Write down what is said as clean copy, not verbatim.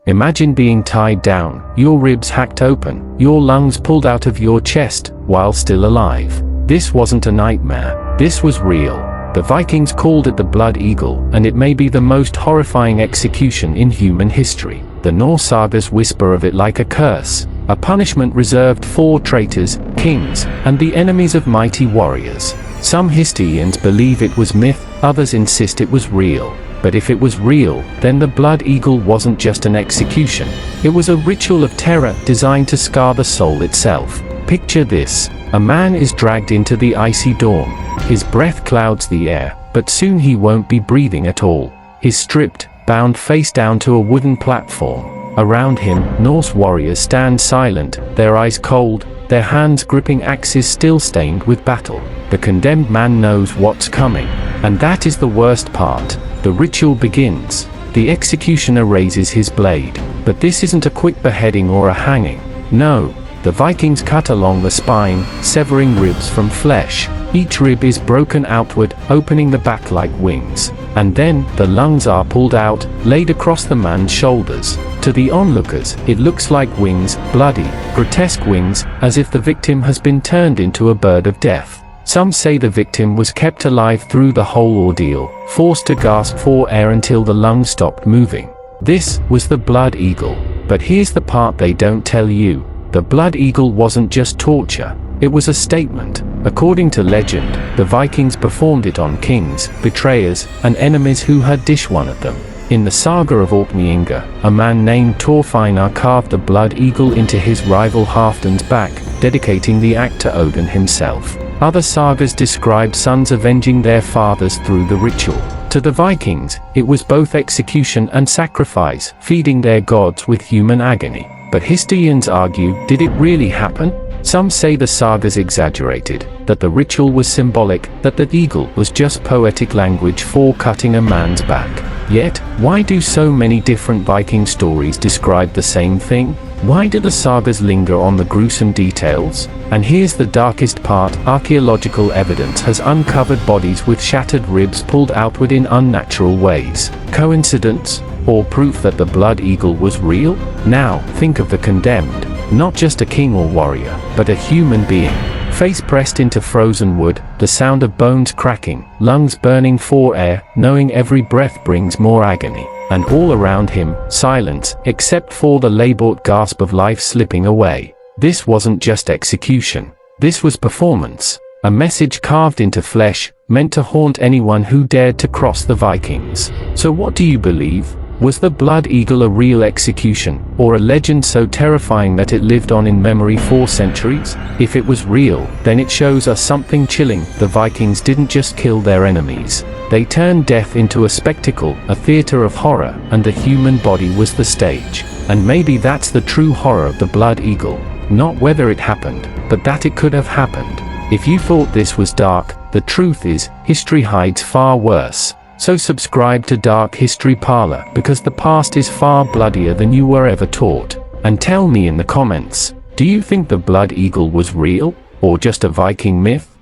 Imagine being tied down, your ribs hacked open, your lungs pulled out of your chest, while still alive. This wasn't a nightmare. This was real. The Vikings called it the Blood Eagle, and it may be the most horrifying execution in human history. The Norse sagas whisper of it like a curse, a punishment reserved for traitors, kings, and the enemies of mighty warriors. Some historians believe it was myth, others insist it was real. But if it was real, then the Blood Eagle wasn't just an execution. It was a ritual of terror designed to scar the soul itself. Picture this. A man is dragged into the icy dawn. His breath clouds the air, but soon he won't be breathing at all. He's stripped, bound face down to a wooden platform. Around him, Norse warriors stand silent, their eyes cold, their hands gripping axes still stained with battle. The condemned man knows what's coming. And that is the worst part. The ritual begins. The executioner raises his blade. But this isn't a quick beheading or a hanging. No. The Vikings cut along the spine, severing ribs from flesh. Each rib is broken outward, opening the back like wings. And then, the lungs are pulled out, laid across the man's shoulders. To the onlookers, it looks like wings, bloody, grotesque wings, as if the victim has been turned into a bird of death. Some say the victim was kept alive through the whole ordeal, forced to gasp for air until the lungs stopped moving. This was the Blood Eagle. But here's the part they don't tell you. The Blood Eagle wasn't just torture. It was a statement. According to legend, the Vikings performed it on kings, betrayers, and enemies who had dishonoured them. In the saga of Orkneyinga, a man named Thorfinar carved the Blood Eagle into his rival Halfdan's back, dedicating the act to Odin himself. Other sagas describe sons avenging their fathers through the ritual. To the Vikings, it was both execution and sacrifice, feeding their gods with human agony. But historians argue, did it really happen? Some say the sagas exaggerated, that the ritual was symbolic, that the eagle was just poetic language for cutting a man's back. Yet, why do so many different Viking stories describe the same thing? Why do the sagas linger on the gruesome details? And here's the darkest part, archaeological evidence has uncovered bodies with shattered ribs pulled outward in unnatural ways. Coincidence? Or proof that the Blood Eagle was real? Now, think of the condemned. Not just a king or warrior, but a human being. Face pressed into frozen wood, the sound of bones cracking, lungs burning for air, knowing every breath brings more agony. And all around him, silence, except for the laboured gasp of life slipping away. This wasn't just execution. This was performance. A message carved into flesh, meant to haunt anyone who dared to cross the Vikings. So what do you believe? Was the Blood Eagle a real execution, or a legend so terrifying that it lived on in memory for centuries? If it was real, then it shows us something chilling. The Vikings didn't just kill their enemies. They turned death into a spectacle, a theater of horror, and the human body was the stage. And maybe that's the true horror of the Blood Eagle. Not whether it happened, but that it could have happened. If you thought this was dark, the truth is, history hides far worse. So subscribe to Dark History Parlor because the past is far bloodier than you were ever taught. And tell me in the comments, do you think the Blood Eagle was real, or just a Viking myth?